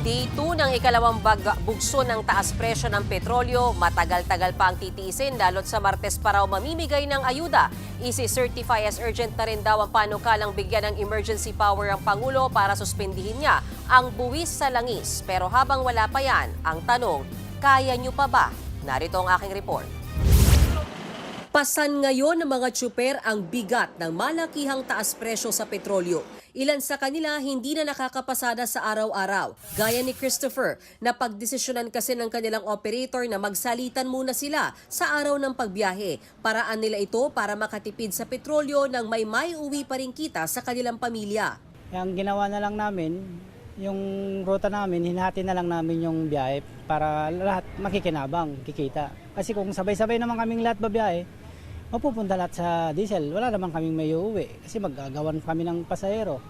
Day 2 ng ikalawang bugso ng taas presyo ng petrolyo, matagal-tagal pa ang titiisin lalo't sa Martes pa raw mamimigay ng ayuda. Isi-certify as urgent na rin daw ang panukalang bigyan ng emergency power ang Pangulo para suspindihin niya ang buwis sa langis. Pero habang wala pa yan, ang tanong, kaya niyo pa ba? Narito ang aking report. Pasan ngayon ng mga tsuper ang bigat ng malakihang taas presyo sa petrolyo. Ilan sa kanila hindi na nakakapasada sa araw-araw. Gaya ni Christopher, na pagdesisyonan kasi ng kanilang operator na magsalitan muna sila sa araw ng pagbiyahe. Paraan nila ito para makatipid sa petrolyo nang may uwi pa rin kita sa kanilang pamilya. Ang ginawa na lang namin, yung ruta namin, hinahati na lang namin yung biyahe para lahat makikinabang, kikita. Kasi kung sabay-sabay naman kaming lahat babiyahe, mapupunta lahat sa diesel. Wala naman kaming may uuwi kasi maggagawan kami ng pasahero.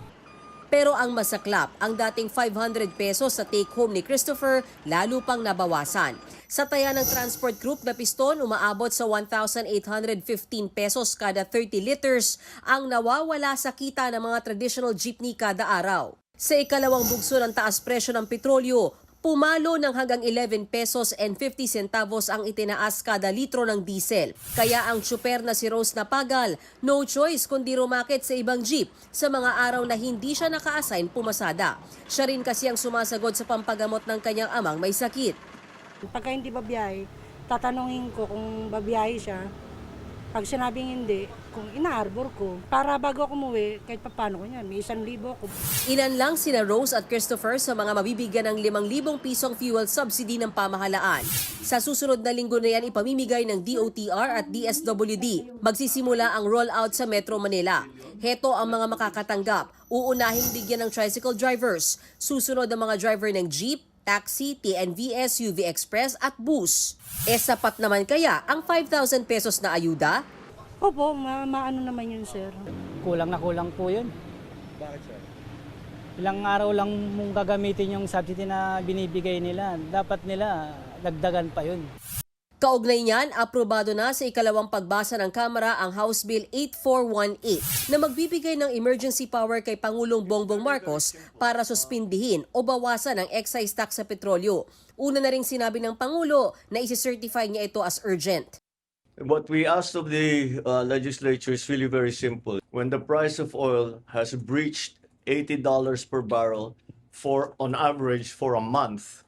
Pero ang masaklap, ang dating 500 pesos sa take-home ni Christopher lalo pang nabawasan. Sa taya ng transport group na piston, umaabot sa 1,815 pesos kada 30 liters ang nawawala sa kita ng mga traditional jeepney kada araw. Sa ikalawang bugso ng taas presyo ng petrolyo, pumalo ng hanggang 11 pesos and 50 centavos ang itinaas kada litro ng diesel. Kaya ang tsuper na si Rose Napagal, no choice kundi rumakit sa ibang jeep sa mga araw na hindi siya naka-assign pumasada. Siya rin kasi ang sumasagot sa pampagamot ng kanyang amang may sakit. Pagka hindi babiyahe, tatanungin ko kung babiyahe siya. Pag sinabing hindi, kung inaarbor ko, para bago ako umuwi, kahit paano ko yan, may 1,000 ako. Ilan lang sina Rose at Christopher sa mga mabibigyan ng 5,000 pisong fuel subsidy ng pamahalaan. Sa susunod na linggo na yan ipamimigay ng DOTR at DSWD. Magsisimula ang rollout sa Metro Manila. Heto ang mga makakatanggap. Uunahing bigyan ng tricycle drivers. Susunod ang mga driver ng jeep, taxi, TNVS, UV Express at bus. Sapat naman kaya ang 5,000 pesos na ayuda? Opo, maano naman yun, sir. Kulang na kulang po yun. Bakit, sir? Ilang araw lang mong gagamitin yung subsidy na binibigay nila. Dapat nila dagdagan pa yun. Kaugnay niyan, aprobado na sa ikalawang pagbasa ng Kamara ang House Bill 8418 na magbibigay ng emergency power kay Pangulong Bongbong Marcos para suspindihin o bawasan ang excise tax sa petrolyo. Una na ring sinabi ng Pangulo na isi-certify niya ito as urgent. What we asked of the legislature is really very simple. When the price of oil has breached $80 per barrel on average for a month,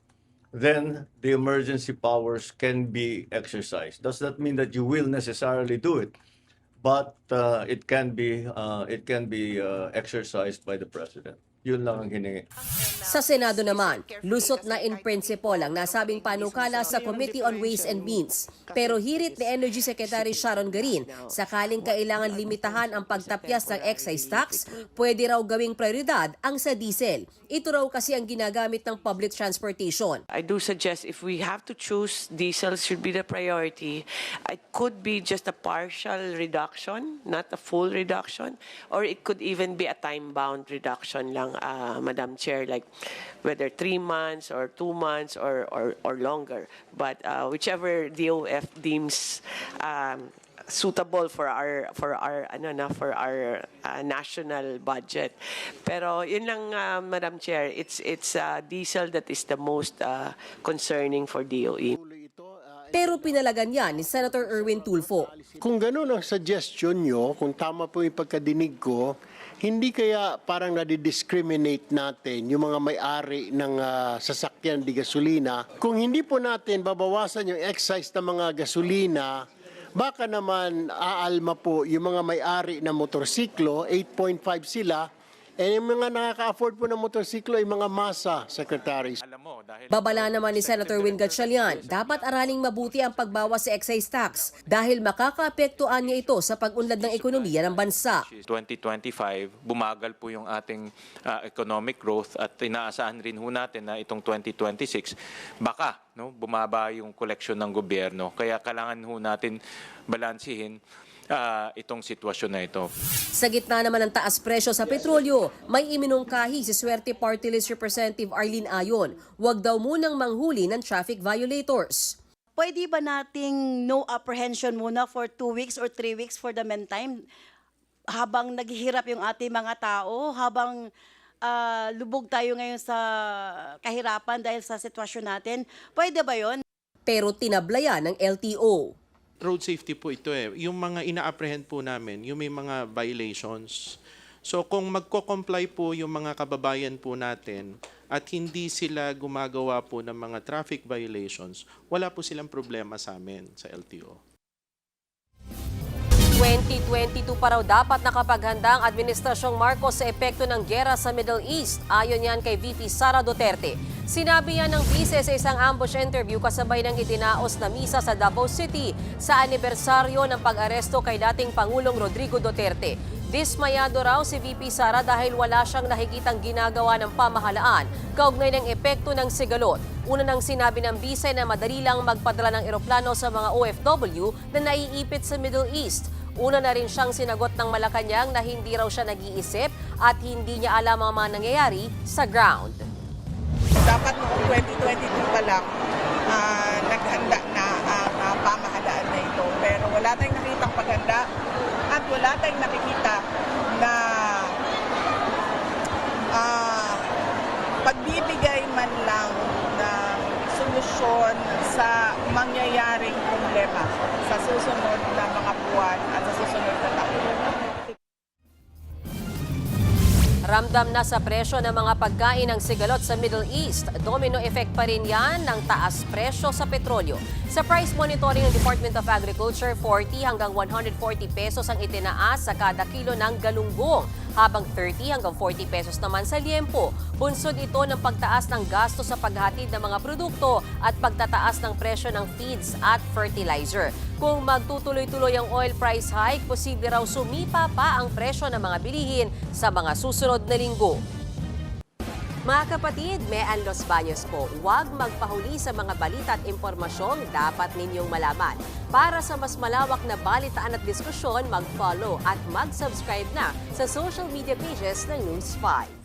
then the emergency powers can be exercised. Does that mean that you will necessarily do it? But it can be exercised by the president. Yun lang ang hiningi. Sa Senado naman, lusot na in principle ang nasabing panukala sa Committee on Ways and Means. Pero hirit ni Energy Secretary Sharon Garin, sakaling kailangan limitahan ang pagtapyas ng excise tax, pwede raw gawing prioridad ang sa diesel. Ito raw kasi ang ginagamit ng public transportation. I do suggest if we have to choose, diesel should be the priority. It could be just a partial reduction, not a full reduction, or it could even be a time-bound reduction lang, Madam Chair, like whether 3 months or 2 months or longer. But whichever DOF deems suitable for our national budget. Pero yun lang, Madam Chair, it's diesel that is the most concerning for DOE. Pero pinalagan yan ni Senator Erwin Tulfo. Kung gano'n ang suggestion nyo, kung tama po yung pagkadinig ko, hindi kaya parang nadi-discriminate natin yung mga may-ari ng sasakyan di gasolina. Kung hindi po natin babawasan yung excise ng mga gasolina, baka naman aalma po yung mga may-ari ng motorsiklo, 8.5 sila, yung mga nakaka-afford po ng motorsiklo ay mga masa, Secretary. Babala naman ni Senator Win Gatchalian, dapat araling mabuti ang pagbawas sa excise tax dahil makakaapektuhan niya ito sa pag-unlad ng ekonomiya ng bansa. 2025, bumagal po yung ating economic growth at inaasahan rin ho natin na itong 2026, baka bumaba yung koleksyon ng gobyerno. Kaya kailangan ho natin balansihin itong sitwasyon na ito. Sa gitna naman ng taas presyo sa petrolyo, may iminungkahi si Swerte Party List Representative Arlene Ayon. Huwag daw munang manghuli ng traffic violators. Pwede ba nating no apprehension muna for 2 weeks or 3 weeks for the meantime? Habang naghihirap yung ating mga tao, habang lubog tayo ngayon sa kahirapan dahil sa sitwasyon natin. Pwede ba yon? Pero tinablayan ng LTO. Road safety po ito eh. Yung mga ina-apprehend po namin, yung may mga violations. So kung magko-comply po yung mga kababayan po natin at hindi sila gumagawa po ng mga traffic violations, wala po silang problema sa amin sa LTO. 2022 pa raw dapat nakapaghanda ang Administrasyong Marcos sa epekto ng giyera sa Middle East. Ayon yan kay VP Sara Duterte. Sinabi yan ng vice sa isang ambush interview kasabay ng itinaos na misa sa Davao City sa anibersaryo ng pag-aresto kay dating Pangulong Rodrigo Duterte. Dismayado raw si VP Sara dahil wala siyang nakikitang ginagawa ng pamahalaan kaugnay ng epekto ng sigalot. Una nang sinabi ng vice na madali lang magpadala ng eroplano sa mga OFW na naiipit sa Middle East. Una na rin siyang sinagot ng Malacanang na hindi raw siya nag-iisip at hindi niya alam ang mga nangyayari sa ground. Dapat noong 2022 pa lang naghanda na ang pamahalaan na ito. Pero wala tayong nakitang paghanda at wala tayong nakikita na pagbibigay man lang ng solusyon sa mangyayaring problema sa susunod na mga buwan at sa susunod na taon. Ramdam na sa presyo ng mga pagkain ng sigalot sa Middle East. Domino effect pa rin yan ng taas presyo sa petrolyo. Sa price monitoring ng Department of Agriculture, 40 hanggang 140 pesos ang itinaas sa kada kilo ng galunggong, habang 30 hanggang 40 pesos naman sa liempo. Bunsod ito ng pagtaas ng gasto sa paghatid ng mga produkto at pagtataas ng presyo ng feeds at fertilizer. Kung magtutuloy-tuloy ang oil price hike, posible raw sumipa pa ang presyo ng mga bilihin sa mga susunod na linggo. Mga kapatid, Mean Los Baños po, huwag magpahuli sa mga balita at impormasyong dapat ninyong malaman. Para sa mas malawak na balitaan at diskusyon, mag-follow at mag-subscribe na sa social media pages ng News 5.